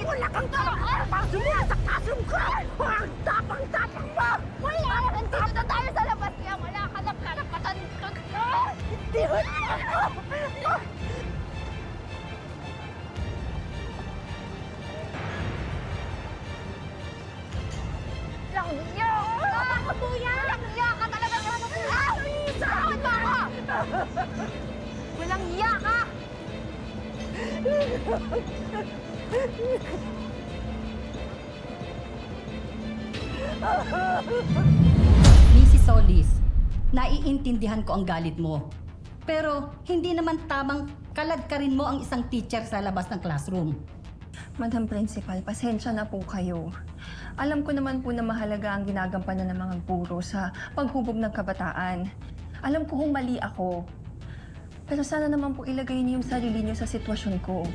Wala kang kapag-pasok mo sa classroom ko! Ang tapang-tapang mo! Wala! Nandito na tayo sa labas kaya wala ka ng karapatan! Hindi mo Langya! Nakakatuya! Langya ka talaga! Saan ba ako? Walang iya ka! Mrs. Solis, naiintindihan ko ang galit mo. Pero hindi naman tamang kaladkarin mo ang isang teacher sa labas ng classroom. Madam Principal, pasensya na po kayo. Alam ko naman po na mahalaga ang ginagampanan ng mga guro sa paghubog ng kabataan. Alam ko mali ako. Pero sana naman po ilagay niyo yung sarili niyo sa sitwasyon ko.